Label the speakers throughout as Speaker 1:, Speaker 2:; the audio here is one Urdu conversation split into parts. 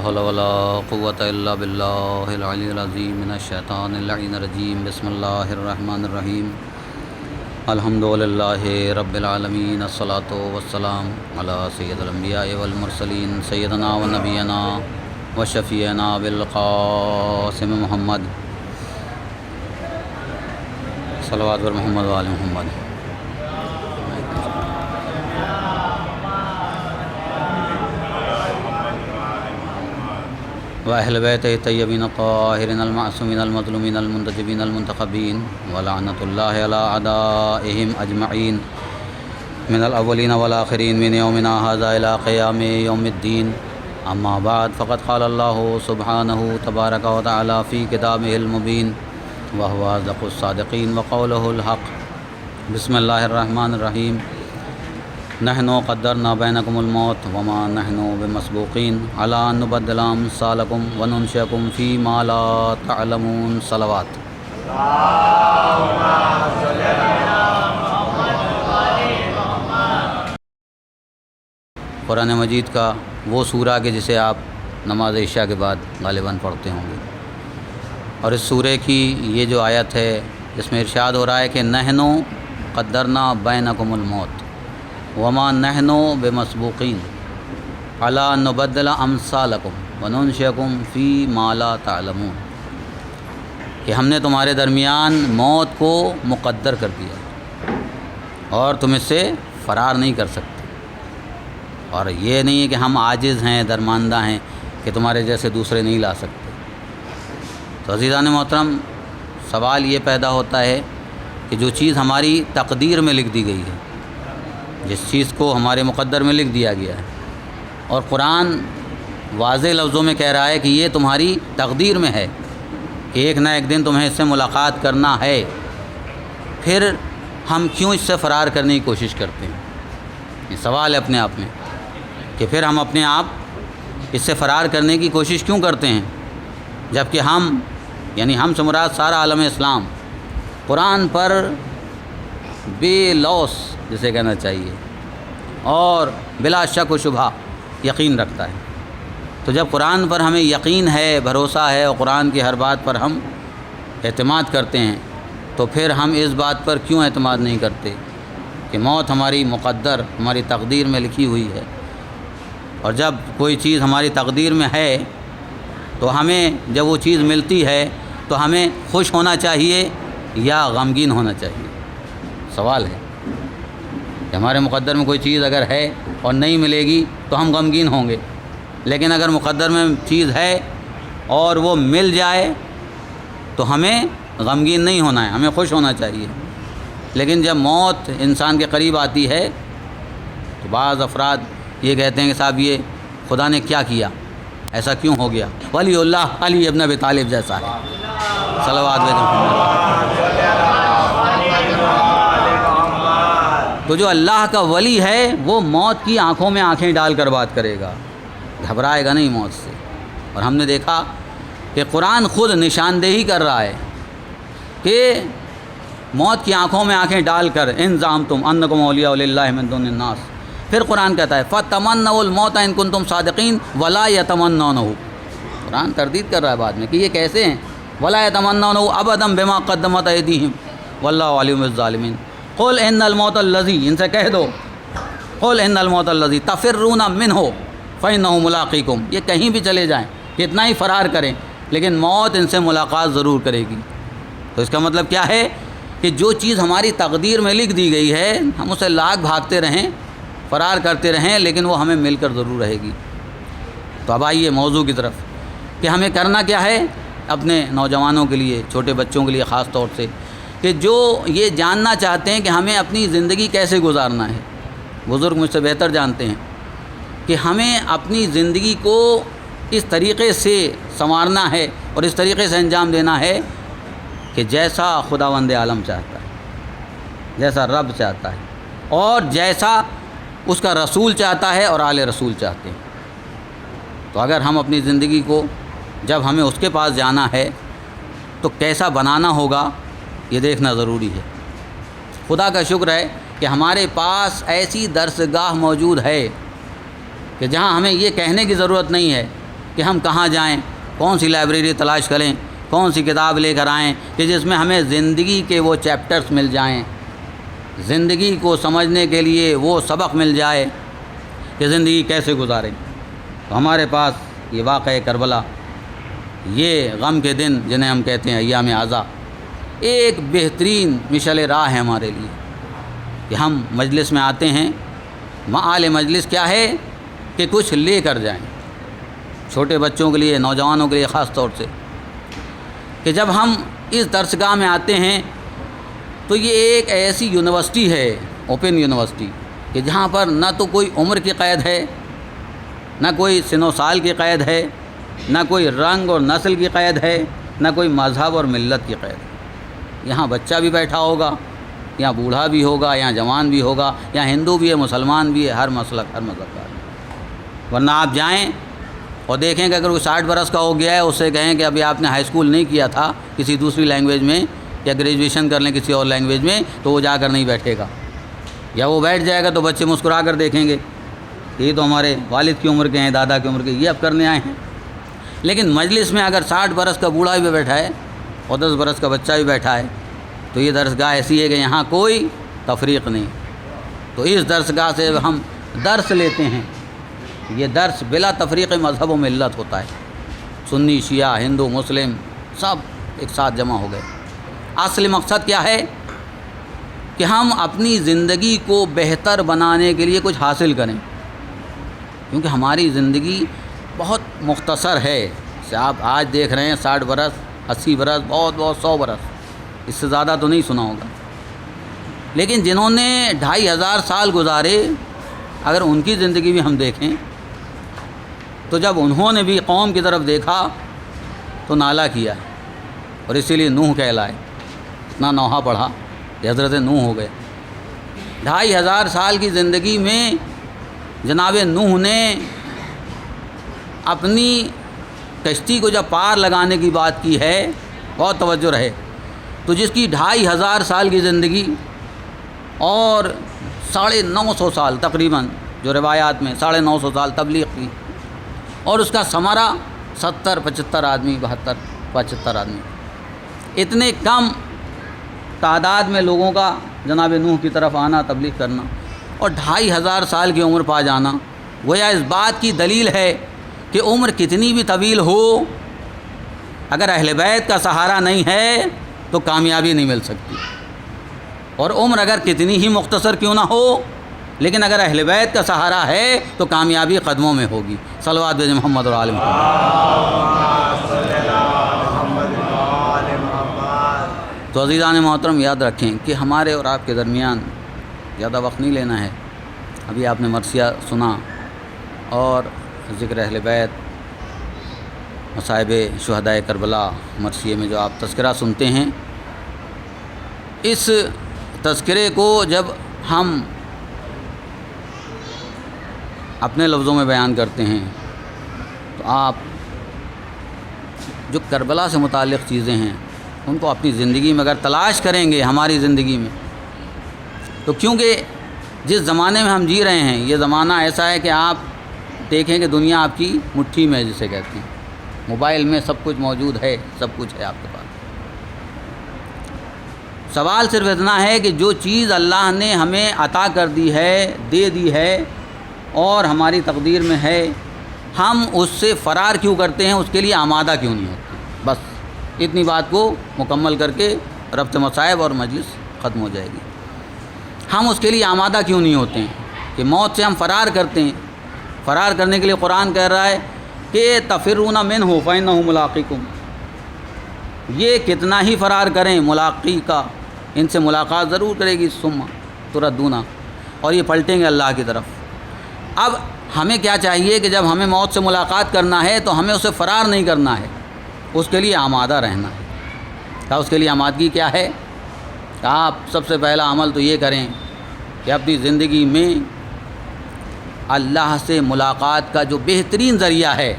Speaker 1: حول ولا قوة إلا بالله العلي العظيم من الشيطان اللعين الرجيم بسم الله الرحمن الرحيم الحمد لله رب العالمين الصلاة والسلام على سيد الأنبياء والمرسلين سيدنا ونبينا وشفيعنا بالقاسم محمد صلوات بر محمد وآل محمد وأهل بيته الطيبين الطاهرين المعصومين المظلومين المنتجبين المنتخبين ولعنة الله على أعدائهم أجمعين من الأولين والآخرين من يومنا هذا إلى قيام يوم الدين أما بعد فقد قال الله سبحانه تبارك وتعالى في كتابه المبين وهو أصدق الصادقين وقوله الحق بسم الله الرحمن الرحيم نحن قدرنا بينكم الموت وما نحن بمسبوقين على أن نبدل أمثالكم وننشئكم فيما لا تعلمون صلوات قرآن مجید کا وہ سورہ کہ جسے آپ نماز عشاء کے بعد غالباً پڑھتے ہوں گے، اور اس سورہ کی یہ جو آیت ہے اس میں ارشاد ہو رہا ہے کہ نحنو قدرنا بینکم الموت وما نحنو بمسبوقین علی ان نبدل امثالکم وننشئکم فی ما لا تعلمون، کہ ہم نے تمہارے درمیان موت کو مقدر کر دیا اور تم اس سے فرار نہیں کر سکتے، اور یہ نہیں ہے کہ ہم عاجز ہیں، درماندہ ہیں کہ تمہارے جیسے دوسرے نہیں لا سکتے۔ تو عزیزان محترم، سوال یہ پیدا ہوتا ہے کہ جو چیز ہماری تقدیر میں لکھ دی گئی ہے، جس چیز کو ہمارے مقدر میں لکھ دیا گیا ہے، اور قرآن واضح لفظوں میں کہہ رہا ہے کہ یہ تمہاری تقدیر میں ہے کہ ایک نہ ایک دن تمہیں اس سے ملاقات کرنا ہے، پھر ہم کیوں اس سے فرار کرنے کی کوشش کرتے ہیں؟ یہ سوال ہے اپنے آپ میں کہ پھر ہم اپنے آپ اس سے فرار کرنے کی کوشش کیوں کرتے ہیں، جبکہ ہم یعنی ہم سے مراد سارا عالم اسلام قرآن پر بے لوث جسے کہنا چاہیے اور بلا شک و شبہ یقین رکھتا ہے۔ تو جب قرآن پر ہمیں یقین ہے، بھروسہ ہے، اور قرآن کی ہر بات پر ہم اعتماد کرتے ہیں، تو پھر ہم اس بات پر کیوں اعتماد نہیں کرتے کہ موت ہماری مقدر، ہماری تقدیر میں لکھی ہوئی ہے، اور جب کوئی چیز ہماری تقدیر میں ہے تو ہمیں جب وہ چیز ملتی ہے تو ہمیں خوش ہونا چاہیے یا غمگین ہونا چاہیے؟ سوال ہے کہ ہمارے مقدر میں کوئی چیز اگر ہے اور نہیں ملے گی تو ہم غمگین ہوں گے، لیکن اگر مقدر میں چیز ہے اور وہ مل جائے تو ہمیں غمگین نہیں ہونا ہے، ہمیں خوش ہونا چاہیے۔ لیکن جب موت انسان کے قریب آتی ہے تو بعض افراد یہ کہتے ہیں کہ صاحب یہ خدا نے کیا کیا، ایسا کیوں ہو گیا؟ ولی اللہ علی ابن ابی طالب جیسا ہے، صلوات تو جو اللہ کا ولی ہے وہ موت کی آنکھوں میں آنکھیں ڈال کر بات کرے گا، گھبرائے گا نہیں موت سے۔ اور ہم نے دیکھا کہ قرآن خود نشاندہی کر رہا ہے کہ موت کی آنکھوں میں آنکھیں ڈال کر ان زعمتم انکم اولیاء للہ من دون الناس، پھر قرآن کہتا ہے فَتَمَنَّوُا الْمَوْتَ إِن كُنتُمْ صَادِقِينَ وَلَا يَتَمَنَّوْنَهُ۔ قرآن تردید کر رہا ہے بعد میں کہ یہ کیسے ہیں، وَلَا يَتَمَنَّوْنَهُ أَبَدًا بِمَا قَدَّمَتْ أَيْدِيهِمْ وَاللَّهُ عَلِيمٌ بِالظَّالِمِينَ قُلْ إِنَّ الْمَوْتَ الَّذِي، ان سے کہہ دو قُلْ إِنَّ الْمَوْتَ الَّذِي تَفِرُّونَ مِنْهُ فَإِنَّهُ مُلَاقِيكُمْ، یہ کہیں بھی چلے جائیں، کتنا ہی فرار کریں، لیکن موت ان سے ملاقات ضرور کرے گی۔ تو اس کا مطلب کیا ہے کہ جو چیز ہماری تقدیر میں لکھ دی گئی ہے ہم اسے لاگ بھاگتے رہیں، فرار کرتے رہیں، لیکن وہ ہمیں مل کر ضرور رہے گی۔ تو اب آئیے موضوع کی طرف کہ ہمیں کرنا کیا ہے اپنے نوجوانوں کے لیے، چھوٹے بچوں کے لیے خاص طور سے، کہ جو یہ جاننا چاہتے ہیں کہ ہمیں اپنی زندگی کیسے گزارنا ہے۔ بزرگ مجھ سے بہتر جانتے ہیں کہ ہمیں اپنی زندگی کو اس طریقے سے سنوارنا ہے اور اس طریقے سے انجام دینا ہے کہ جیسا خداوند عالم چاہتا ہے، جیسا رب چاہتا ہے، اور جیسا اس کا رسول چاہتا ہے اور آل رسول چاہتے ہیں۔ تو اگر ہم اپنی زندگی کو جب ہمیں اس کے پاس جانا ہے تو کیسا بنانا ہوگا یہ دیکھنا ضروری ہے۔ خدا کا شکر ہے کہ ہمارے پاس ایسی درسگاہ موجود ہے کہ جہاں ہمیں یہ کہنے کی ضرورت نہیں ہے کہ ہم کہاں جائیں، کون سی لائبریری تلاش کریں، کون سی کتاب لے کر آئیں کہ جس میں ہمیں زندگی کے وہ چیپٹرز مل جائیں، زندگی کو سمجھنے کے لیے وہ سبق مل جائے کہ زندگی کیسے گزاریں۔ تو ہمارے پاس یہ واقعہ کربلا، یہ غم کے دن جنہیں ہم کہتے ہیں ایام عزا، ایک بہترین مشعل راہ ہے ہمارے لیے کہ ہم مجلس میں آتے ہیں۔ معال مجلس کیا ہے کہ کچھ لے کر جائیں، چھوٹے بچوں کے لیے، نوجوانوں کے لیے خاص طور سے، کہ جب ہم اس درسگاہ میں آتے ہیں تو یہ ایک ایسی یونیورسٹی ہے، اوپن یونیورسٹی، کہ جہاں پر نہ تو کوئی عمر کی قید ہے، نہ کوئی سن و سال کی قید ہے، نہ کوئی رنگ اور نسل کی قید ہے، نہ کوئی مذہب اور ملت کی قید ہے۔ یہاں بچہ بھی بیٹھا ہوگا، یہاں بوڑھا بھی ہوگا، یہاں جوان بھی ہوگا، یہاں ہندو بھی ہے، مسلمان بھی ہے، ہر مسلک، ہر مذہب کا ہے۔ ورنہ آپ جائیں اور دیکھیں کہ اگر وہ 60 برس کا ہو گیا ہے، اس سے کہیں کہ ابھی آپ نے ہائی اسکول نہیں کیا تھا کسی دوسری لینگویج میں، یا گریجویشن کر لیں کسی اور لینگویج میں، تو وہ جا کر نہیں بیٹھے گا، یا وہ بیٹھ جائے گا تو بچے مسکرا کر دیکھیں گے، یہ تو ہمارے والد کی عمر کے ہیں، دادا کی عمر کے، یہ اب کرنے آئے ہیں۔ لیکن مجلس میں اگر 60 برس کا بوڑھا بھی بیٹھا ہے اور 10 برس کا بچہ بھی بیٹھا ہے، تو یہ درسگاہ ایسی ہے کہ یہاں کوئی تفریق نہیں۔ تو اس درسگاہ سے ہم درس لیتے ہیں، یہ درس بلا تفریق مذہب و ملت ہوتا ہے، سنی، شیعہ، ہندو، مسلم سب ایک ساتھ جمع ہو گئے۔ اصل مقصد کیا ہے کہ ہم اپنی زندگی کو بہتر بنانے کے لیے کچھ حاصل کریں، کیونکہ ہماری زندگی بہت مختصر ہے۔ جیسے آپ آج دیکھ رہے ہیں 60 برس، 80 برس، بہت 100 برس، اس سے زیادہ تو نہیں سنا ہوگا، لیکن جنہوں نے 2500 سال گزارے، اگر ان کی زندگی بھی ہم دیکھیں تو جب انہوں نے بھی قوم کی طرف دیکھا تو نالا کیا، اور اسی لیے نوح کہلائے، اتنا نوحہ پڑھا کہ حضرت نوح ہو گئے۔ 2500 سال کی زندگی میں جناب نوح نے اپنی کشتی کو جب پار لگانے کی بات کی ہے، بہت توجہ رہے، تو جس کی 2500 سال کی زندگی اور 950 سال تقریباً، جو روایات میں 950 سال تبلیغ کی، اور اس کا ثمرہ 70 75 آدمی، 72 75 آدمی، اتنے کم تعداد میں لوگوں کا جناب نوح کی طرف آنا، تبلیغ کرنا، اور 2500 سال کی عمر پا جانا، گویا اس بات کی دلیل ہے کہ عمر کتنی بھی طویل ہو، اگر اہل بیت کا سہارا نہیں ہے تو کامیابی نہیں مل سکتی، اور عمر اگر کتنی ہی مختصر کیوں نہ ہو، لیکن اگر اہل بیت کا سہارا ہے تو کامیابی قدموں میں ہوگی۔ صلوات بھیجیں محمد اور آل محمد۔ تو عزیزان محترم، یاد رکھیں کہ ہمارے اور آپ کے درمیان زیادہ وقت نہیں لینا ہے۔ ابھی آپ نے مرثیہ سنا اور ذکر اہل بیت، مصائب شہدائے کربلا، مرثیے میں جو آپ تذکرہ سنتے ہیں، اس تذکرے کو جب ہم اپنے لفظوں میں بیان کرتے ہیں تو آپ جو کربلا سے متعلق چیزیں ہیں ان کو اپنی زندگی میں اگر تلاش کریں گے، ہماری زندگی میں، تو کیونکہ جس زمانے میں ہم جی رہے ہیں، یہ زمانہ ایسا ہے کہ آپ دیکھیں کہ دنیا آپ کی مٹھی میں ہے، جسے کہتے ہیں، موبائل میں سب کچھ موجود ہے، سب کچھ ہے آپ کے پاس۔ سوال صرف اتنا ہے کہ جو چیز اللہ نے ہمیں عطا کر دی ہے، دے دی ہے، اور ہماری تقدیر میں ہے، ہم اس سے فرار کیوں کرتے ہیں، اس کے لیے آمادہ کیوں نہیں ہوتے؟ بس اتنی بات کو مکمل کر کے ربط مصائب اور مجلس ختم ہو جائے گی۔ ہم اس کے لیے آمادہ کیوں نہیں ہوتے ہیں کہ موت سے ہم فرار کرتے ہیں؟ فرار کرنے کے لیے قرآن کہہ رہا ہے کہ تفرون منہ فإنہ ملاقیکم، یہ کتنا ہی فرار کریں، ملاقی کا، ان سے ملاقات ضرور کرے گی، ثم تردون، اور یہ پلٹیں گے اللہ کی طرف۔ اب ہمیں کیا چاہیے کہ جب ہمیں موت سے ملاقات کرنا ہے تو ہمیں اسے فرار نہیں کرنا ہے، اس کے لیے آمادہ رہنا ہے۔ کیا اس کے لیے آمادگی کیا ہے؟ کہ آپ سب سے پہلا عمل تو یہ کریں کہ اپنی زندگی میں اللہ سے ملاقات کا جو بہترین ذریعہ ہے،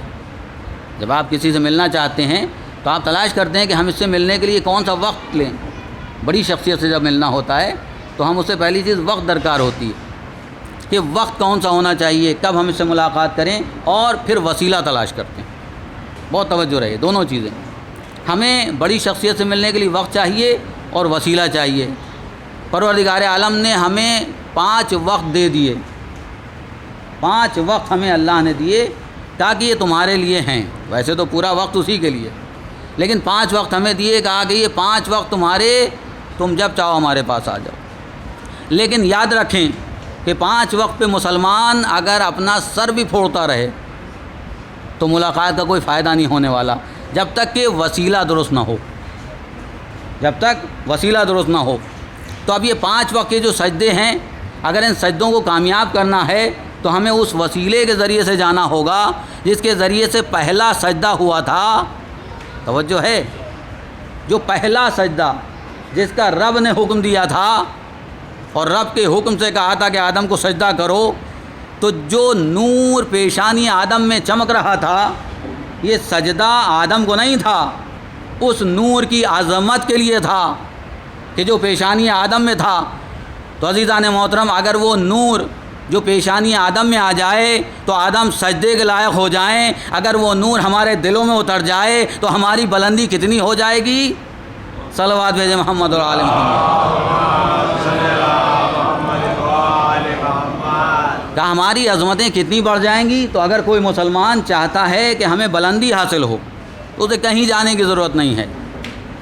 Speaker 1: جب آپ کسی سے ملنا چاہتے ہیں تو آپ تلاش کرتے ہیں کہ ہم اس سے ملنے کے لیے کون سا وقت لیں۔ بڑی شخصیت سے جب ملنا ہوتا ہے تو ہم اس سے پہلی چیز وقت درکار ہوتی ہے کہ وقت کون سا ہونا چاہیے، کب ہم اس سے ملاقات کریں، اور پھر وسیلہ تلاش کرتے ہیں بہت توجہ رہے، دونوں چیزیں. ہمیں بڑی شخصیت سے ملنے کے لیے وقت چاہیے اور وسیلہ چاہیے. پروردگار عالم نے ہمیں 5 وقت دے دیے، 5 وقت ہمیں اللہ نے دیے تاکہ یہ تمہارے لیے ہیں. ویسے تو پورا وقت اسی کے لیے، لیکن 5 وقت ہمیں دیے، کہا کہ یہ 5 وقت تمہارے، تم جب چاہو ہمارے پاس آ جاؤ. لیکن یاد رکھیں کہ 5 وقت پہ مسلمان اگر اپنا سر بھی پھوڑتا رہے تو ملاقات کا کوئی فائدہ نہیں ہونے والا، جب تک کہ وسیلہ درست نہ ہو، جب تک وسیلہ درست نہ ہو. تو اب یہ 5 وقت کے جو سجدے ہیں، اگر ان سجدوں کو کامیاب کرنا ہے تو ہمیں اس وسیلے کے ذریعے سے جانا ہوگا جس کے ذریعے سے پہلا سجدہ ہوا تھا. توجہ ہے، جو پہلا سجدہ جس کا رب نے حکم دیا تھا اور رب کے حکم سے کہا تھا کہ آدم کو سجدہ کرو، تو جو نور پیشانی آدم میں چمک رہا تھا، یہ سجدہ آدم کو نہیں تھا، اس نور کی عظمت کے لیے تھا کہ جو پیشانی آدم میں تھا. تو عزیزان محترم، اگر وہ نور جو پیشانی آدم میں آ جائے تو آدم سجدے کے لائق ہو جائیں. اگر وہ نور ہمارے دلوں میں اتر جائے تو ہماری بلندی کتنی ہو جائے گی. صلوات بھیجیں محمد اور آل محمد. کہ ہماری عظمتیں کتنی بڑھ جائیں گی. تو اگر کوئی مسلمان چاہتا ہے کہ ہمیں بلندی حاصل ہو تو اسے کہیں جانے کی ضرورت نہیں ہے،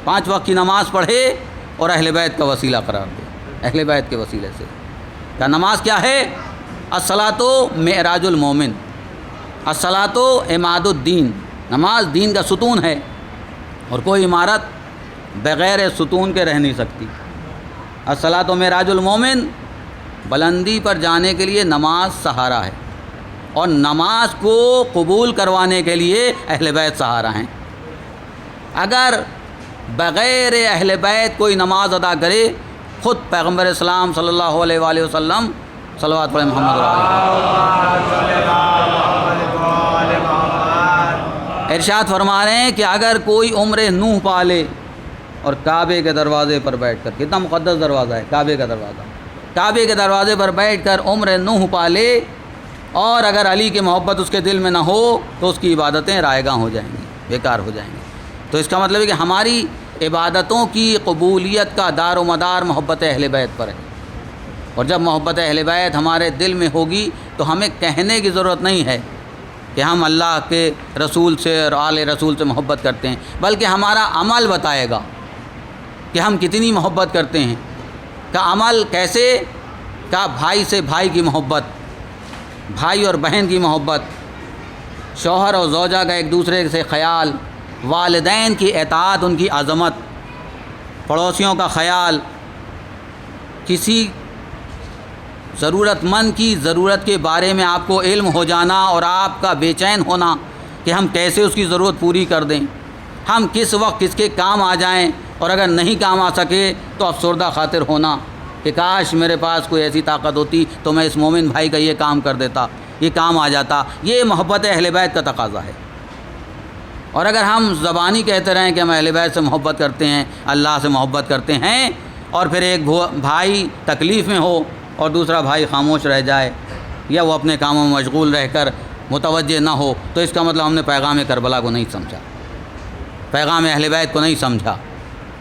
Speaker 1: 5 وقت کی نماز پڑھے اور اہل بیت کا وسیلہ قرار دے. اہل بیت کے وسیلے سے کیا نماز کیا ہے؟ الصلاۃ معراج المومن، الصلاۃ عماد الدین. نماز دین کا ستون ہے اور کوئی عمارت بغیر ستون کے رہ نہیں سکتی. الصلاۃ معراج المومن، بلندی پر جانے کے لیے نماز سہارا ہے، اور نماز کو قبول کروانے کے لیے اہل بیت سہارا ہیں. اگر بغیر اہل بیت کوئی نماز ادا کرے، خود پیغمبر اسلام صلی اللہ علیہ وآلہ وسلم صلوات پڑھیں محمد ارشاد فرما رہے ہیں کہ اگر کوئی عمر نوح پالے اور کعبے کے دروازے پر بیٹھ کر، کتنا مقدس دروازہ ہے کعبے کا دروازہ، کعبے کے دروازے پر بیٹھ کر عمر نوح پالے، اور اگر علی کی محبت اس کے دل میں نہ ہو تو اس کی عبادتیں رائیگاں ہو جائیں گی، بیکار ہو جائیں گی. تو اس کا مطلب ہے کہ ہماری عبادتوں کی قبولیت کا دار و مدار محبت اہل بیت پر ہے. اور جب محبت اہل بیت ہمارے دل میں ہوگی تو ہمیں کہنے کی ضرورت نہیں ہے کہ ہم اللہ کے رسول سے اور آل رسول سے محبت کرتے ہیں، بلکہ ہمارا عمل بتائے گا کہ ہم کتنی محبت کرتے ہیں. کا عمل کیسے؟ کا بھائی سے بھائی کی محبت، بھائی اور بہن کی محبت، شوہر اور زوجہ کا ایک دوسرے سے خیال، والدین کی اطاعت، ان کی عظمت، پڑوسیوں کا خیال، کسی ضرورت مند کی ضرورت کے بارے میں آپ کو علم ہو جانا اور آپ کا بے چین ہونا کہ ہم کیسے اس کی ضرورت پوری کر دیں، ہم کس وقت کس کے کام آ جائیں، اور اگر نہیں کام آ سکے تو افسردہ خاطر ہونا کہ کاش میرے پاس کوئی ایسی طاقت ہوتی تو میں اس مومن بھائی کا یہ کام کر دیتا، یہ کام آ جاتا. یہ محبت اہل بیت کا تقاضا ہے. اور اگر ہم زبانی کہتے رہیں کہ ہم اہل بیت سے محبت کرتے ہیں، اللہ سے محبت کرتے ہیں، اور پھر ایک بھائی تکلیف میں ہو اور دوسرا بھائی خاموش رہ جائے یا وہ اپنے کاموں میں مشغول رہ کر متوجہ نہ ہو، تو اس کا مطلب ہم نے پیغام کربلا کو نہیں سمجھا، پیغام اہل بیت کو نہیں سمجھا.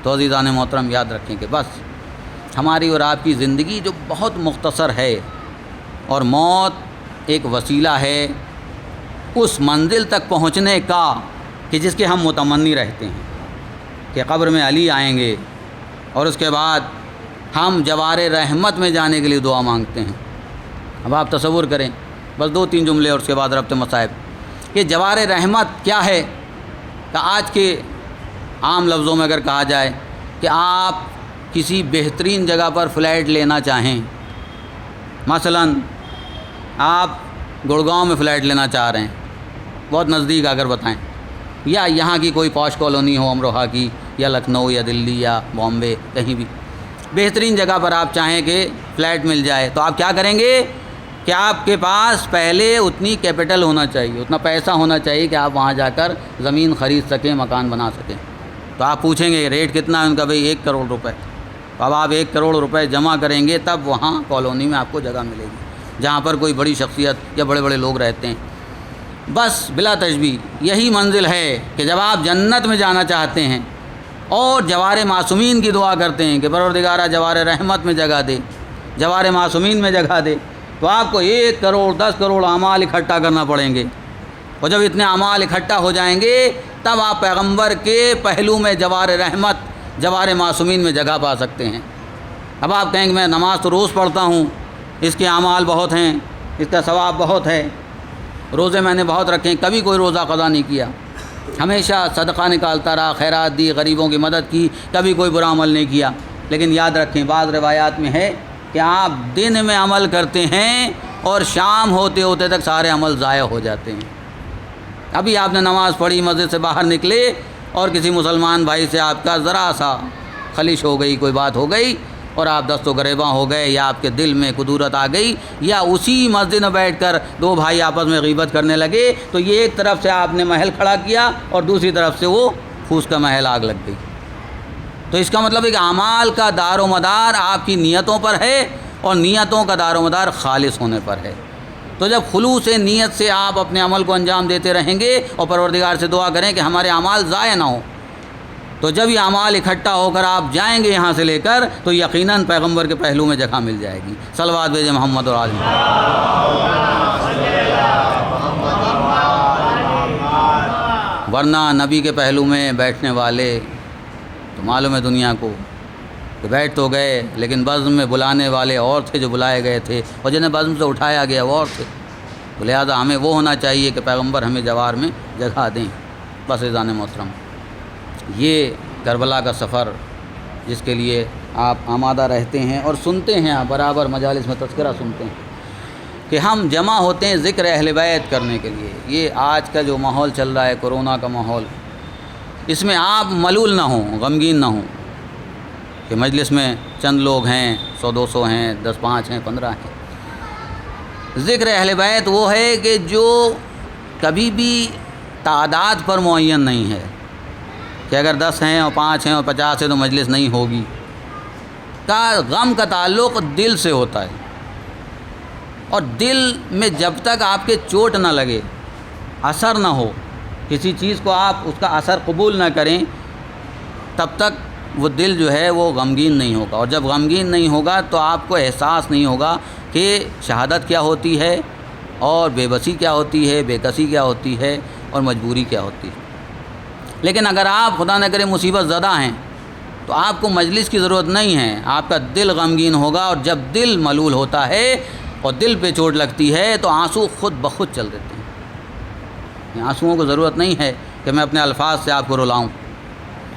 Speaker 1: تو عزیزان محترم یاد رکھیں کہ بس ہماری اور آپ کی زندگی جو بہت مختصر ہے، اور موت ایک وسیلہ ہے اس منزل تک پہنچنے کا کہ جس کے ہم متمنی رہتے ہیں کہ قبر میں علی آئیں گے، اور اس کے بعد ہم جوار رحمت میں جانے کے لیے دعا مانگتے ہیں. اب آپ تصور کریں، بس 2-3 جملے اور اس کے بعد ربط مصائب، کہ جوار رحمت کیا ہے. کہ آج کے عام لفظوں میں اگر کہا جائے کہ آپ کسی بہترین جگہ پر فلیٹ لینا چاہیں، مثلا آپ گڑگاؤں میں فلیٹ لینا چاہ رہے ہیں، بہت نزدیک اگر بتائیں، یا یہاں کی کوئی پوش کالونی ہو امروہہ کی، یا لکھنؤ یا دلی یا بامبے، کہیں بھی بہترین جگہ پر آپ چاہیں کہ فلیٹ مل جائے، تو آپ کیا کریں گے کہ آپ کے پاس پہلے اتنی کیپٹل ہونا چاہیے، اتنا پیسہ ہونا چاہیے کہ آپ وہاں جا کر زمین خرید سکیں، مکان بنا سکیں. تو آپ پوچھیں گے ریٹ کتنا ہے ان کا؟ بھئی 1 کروڑ روپے. تو اب آپ 1 کروڑ روپے جمع کریں گے تب وہاں کالونی میں آپ کو جگہ ملے گی جہاں پر کوئی بڑی شخصیت یا بڑے بڑے لوگ رہتے ہیں. بس بلا تشبیہ یہی منزل ہے کہ جب آپ جنت میں جانا چاہتے ہیں اور جوار معصومین کی دعا کرتے ہیں کہ پروردگارہ جوار رحمت میں جگہ دے، جوار معصومین میں جگہ دے، تو آپ کو 1 کروڑ 10 کروڑ اعمال اکٹھا کرنا پڑیں گے، اور جب اتنے اعمال اکٹھا ہو جائیں گے تب آپ پیغمبر کے پہلو میں جوار رحمت، جوار معصومین میں جگہ پا سکتے ہیں۔ اب آپ کہیں گے میں نماز تو روز پڑھتا ہوں، اس کے اعمال بہت ہیں، اس کا ثواب بہت ہے، روزے میں نے بہت رکھے ہیں، کبھی کوئی روزہ قضا نہیں کیا، ہمیشہ صدقہ نکالتا رہا، خیرات دی، غریبوں کی مدد کی، کبھی کوئی برا عمل نہیں کیا۔ لیکن یاد رکھیں بعض روایات میں ہے کہ آپ دن میں عمل کرتے ہیں اور شام ہوتے ہوتے تک سارے عمل ضائع ہو جاتے ہیں۔ ابھی آپ نے نماز پڑھی، مسجد سے باہر نکلے اور کسی مسلمان بھائی سے آپ کا ذرا سا خلش ہو گئی، کوئی بات ہو گئی اور آپ دست و گریباں ہو گئے، یا آپ کے دل میں کدورت آ گئی، یا اسی مسجد میں بیٹھ کر 2 بھائی آپس میں غیبت کرنے لگے، تو یہ ایک طرف سے آپ نے محل کھڑا کیا اور دوسری طرف سے وہ پھوس کا محل آگ لگ گئی۔ تو اس کا مطلب ہے کہ اعمال کا دار و مدار آپ کی نیتوں پر ہے، اور نیتوں کا دار و مدار خالص ہونے پر ہے۔ تو جب خلوص نیت سے آپ اپنے عمل کو انجام دیتے رہیں گے اور پروردگار سے دعا کریں کہ ہمارے اعمال ضائع نہ ہوں، تو جب یہ اعمال اکٹھا ہو کر آپ جائیں گے یہاں سے لے کر، تو یقیناً پیغمبر کے پہلو میں جگہ مل جائے گی۔ صلوات بھیجیں محمد اور آل محمد۔ ورنہ نبی کے پہلو میں بیٹھنے والے تو معلوم ہے دنیا کو کہ بیٹھ تو گئے، لیکن بزم میں بلانے والے اور تھے جو بلائے گئے تھے، اور جنہیں بزم سے اٹھایا گیا وہ اور تھے۔ تو لہٰذا ہمیں وہ ہونا چاہیے کہ پیغمبر ہمیں جوار میں جگہ دیں۔ بس عزیزان محترم، یہ کربلا کا سفر جس کے لیے آپ آمادہ رہتے ہیں اور سنتے ہیں، آپ برابر مجالس میں تذکرہ سنتے ہیں کہ ہم جمع ہوتے ہیں ذکر اہل بیت کرنے کے لیے۔ یہ آج کا جو ماحول چل رہا ہے، کورونا کا ماحول، اس میں آپ ملول نہ ہوں، غمگین نہ ہوں کہ مجلس میں چند لوگ ہیں، 100 200 ہیں، 10 5 ہیں، 15 ہیں۔ ذکر اہل بیت وہ ہے کہ جو کبھی بھی تعداد پر معین نہیں ہے کہ اگر 10 ہیں اور 5 ہیں اور 50 ہیں تو مجلس نہیں ہوگی۔ کا غم کا تعلق دل سے ہوتا ہے، اور دل میں جب تک آپ کے چوٹ نہ لگے، اثر نہ ہو، کسی چیز کو آپ اس کا اثر قبول نہ کریں، تب تک وہ دل جو ہے وہ غمگین نہیں ہوگا۔ اور جب غمگین نہیں ہوگا تو آپ کو احساس نہیں ہوگا کہ شہادت کیا ہوتی ہے، اور بے بسی کیا ہوتی ہے، بے کسی کیا ہوتی ہے، اور مجبوری کیا ہوتی ہے۔ لیکن اگر آپ خدا نہ کرے مصیبت زدہ ہیں تو آپ کو مجلس کی ضرورت نہیں ہے، آپ کا دل غمگین ہوگا، اور جب دل ملول ہوتا ہے اور دل پہ چوٹ لگتی ہے تو آنسو خود بخود چل دیتے ہیں۔ آنسوؤں کو ضرورت نہیں ہے کہ میں اپنے الفاظ سے آپ کو رلاؤں۔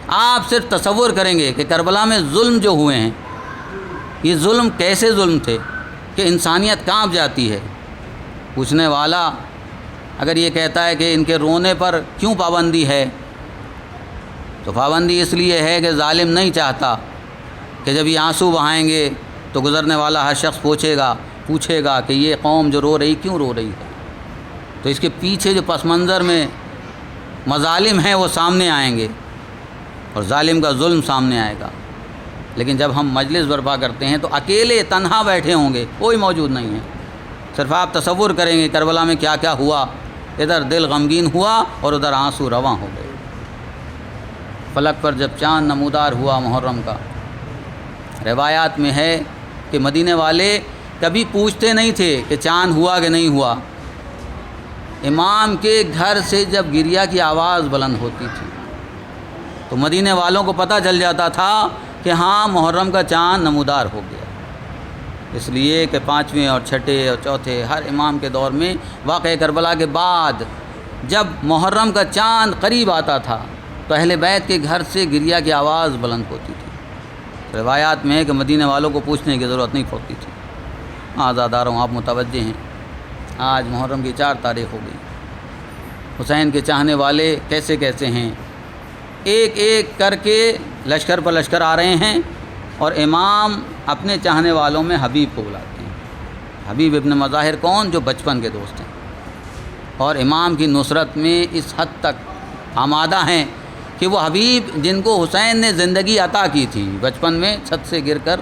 Speaker 1: آپ صرف تصور کریں گے کہ کربلا میں ظلم جو ہوئے ہیں، یہ ظلم کیسے ظلم تھے کہ انسانیت کانپ جاتی ہے۔ پوچھنے والا اگر یہ کہتا ہے کہ ان کے رونے پر کیوں پابندی ہے، تو پابندی اس لیے ہے کہ ظالم نہیں چاہتا کہ جب یہ آنسو بہائیں گے تو گزرنے والا ہر شخص پوچھے گا کہ یہ قوم جو رو رہی کیوں رو رہی ہے۔ تو اس کے پیچھے جو پس منظر میں مظالم ہیں وہ سامنے آئیں گے، اور ظالم کا ظلم سامنے آئے گا۔ لیکن جب ہم مجلس برپا کرتے ہیں تو اکیلے تنہا بیٹھے ہوں گے، کوئی موجود نہیں ہے، صرف آپ تصور کریں گے کربلا میں کیا کیا ہوا، ادھر دل غمگین ہوا اور ادھر آنسو رواں ہو گئے۔ فلک پر جب چاند نمودار ہوا محرم کا، روایات میں ہے کہ مدینے والے کبھی پوچھتے نہیں تھے کہ چاند ہوا کہ نہیں ہوا۔ امام کے گھر سے جب گریا کی آواز بلند ہوتی تھی تو مدینے والوں کو پتہ چل جاتا تھا کہ ہاں محرم کا چاند نمودار ہو گیا۔ اس لیے کہ 5ویں اور 6ٹھے اور 4تھے ہر امام کے دور میں واقعہ کربلا کے بعد جب محرم کا چاند قریب آتا تھا تو اہل بیت کے گھر سے گریا کی آواز بلند ہوتی تھی۔ روایات میں ہے کہ مدینے والوں کو پوچھنے کی ضرورت نہیں پڑتی تھی۔ آزاداروں آپ متوجہ ہیں، آج محرم کی 4 تاریخ ہو گئی۔ حسین کے چاہنے والے کیسے کیسے ہیں، ایک ایک کر کے لشکر پر لشکر آ رہے ہیں، اور امام اپنے چاہنے والوں میں حبیب کو بلاتے ہیں۔ حبیب ابن مظاہر کون؟ جو بچپن کے دوست ہیں، اور امام کی نصرت میں اس حد تک آمادہ ہیں کہ وہ حبیب جن کو حسین نے زندگی عطا کی تھی بچپن میں چھت سے گر کر،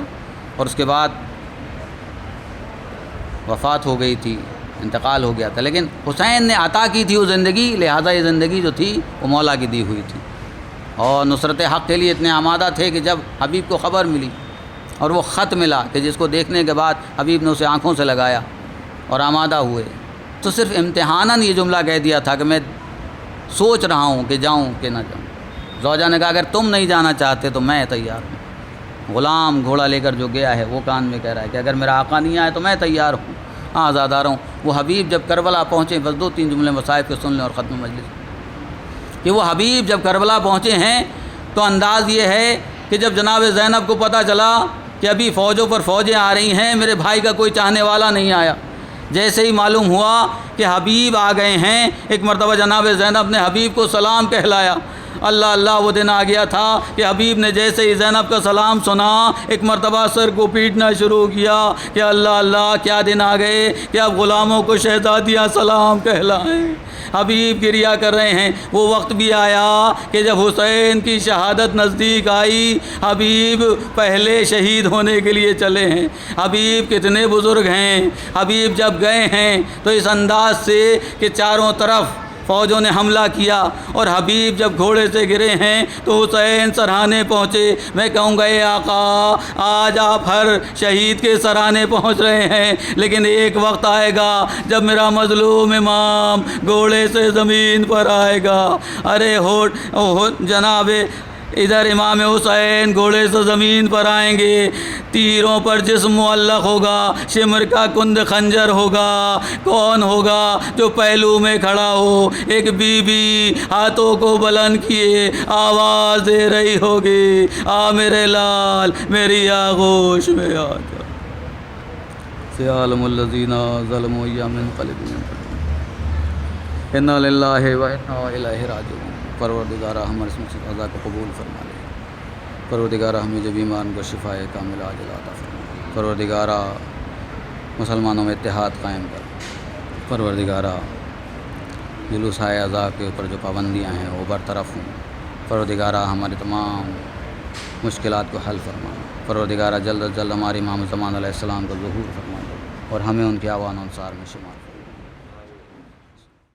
Speaker 1: اور اس کے بعد وفات ہو گئی تھی، انتقال ہو گیا تھا، لیکن حسین نے عطا کی تھی وہ زندگی، لہٰذا یہ زندگی جو تھی وہ مولا کی دی ہوئی تھی، اور نصرت حق کے لیے اتنے آمادہ تھے کہ جب حبیب کو خبر ملی اور وہ خط ملا کہ جس کو دیکھنے کے بعد حبیب نے اسے آنکھوں سے لگایا اور آمادہ ہوئے، تو صرف امتحاناً یہ جملہ کہہ دیا تھا کہ میں سوچ رہا ہوں کہ جاؤں کہ نہ جاؤں۔ زوجہ نے کہا اگر تم نہیں جانا چاہتے تو میں تیار ہوں۔ غلام گھوڑا لے کر جو گیا ہے وہ کان میں کہہ رہا ہے کہ اگر میرا آقا نہیں آئے تو میں تیار ہوں، آزاد آ رہا ہوں۔ وہ حبیب جب کربلا پہنچے، بس 2-3 جملے مصائب کے سن لیں اور ختم مجلس، کہ وہ حبیب جب کربلا پہنچے ہیں تو انداز یہ ہے کہ جب جناب زینب کو پتہ چلا کہ ابھی فوجوں پر فوجیں آ رہی ہیں، میرے بھائی کا کوئی چاہنے والا نہیں آیا، جیسے ہی معلوم ہوا کہ حبیب آ گئے ہیں، ایک مرتبہ جناب زینب نے حبیب کو سلام کہلایا۔ اللہ اللہ، وہ دن آ گیا تھا کہ حبیب نے جیسے ہی زینب کا سلام سنا، ایک مرتبہ سر کو پیٹنا شروع کیا کہ اللہ اللہ، کیا دن آ گئے کہ اب غلاموں کو شہزادیاں سلام کہلائیں۔ حبیب گریا کر رہے ہیں۔ وہ وقت بھی آیا کہ جب حسین کی شہادت نزدیک آئی، حبیب پہلے شہید ہونے کے لیے چلے ہیں۔ حبیب کتنے بزرگ ہیں۔ حبیب جب گئے ہیں تو اس انداز سے کہ چاروں طرف فوجوں نے حملہ کیا، اور حبیب جب گھوڑے سے گرے ہیں تو حسین سرہانے پہنچے۔ میں کہوں گا اے آقا، آج آپ ہر شہید کے سرہانے پہنچ رہے ہیں، لیکن ایک وقت آئے گا جب میرا مظلوم امام گھوڑے سے زمین پر آئے گا۔ ارے جناب ادھر امام حسین گھوڑے سے زمین پر آئیں گے، تیروں پر جسم معلق ہوگا، شمر کا کند خنجر ہوگا۔ کون ہوگا جو پہلو میں کھڑا ہو؟ ایک بی بی ہاتھوں کو بلند کیے آواز دے رہی ہوگی، آ میرے لال میری آغوش میں آ جا، سیعلم الذین ظلموا ایام انقلب انا للہ و انا الیہ راجعون۔ پروردگارہ ہمارے اس مقصد عزا کو قبول فرما لے۔ پروردگارہ ہمیں جو بیمار کو شفاء کامل عاجل عطا فرما۔ پروردگارہ مسلمانوں میں اتحاد قائم کر۔ پروردگارہ جلوس عزا کے اوپر جو پابندیاں ہیں وہ برطرف ہوں۔ پروردگارہ ہمارے تمام مشکلات کو حل فرما۔ پروردگارہ جلد از جلد ہمارے امام زمان علیہ السلام کو ظہور فرما دو اور ہمیں ان کے اعوان و انصار میں شمار کرو۔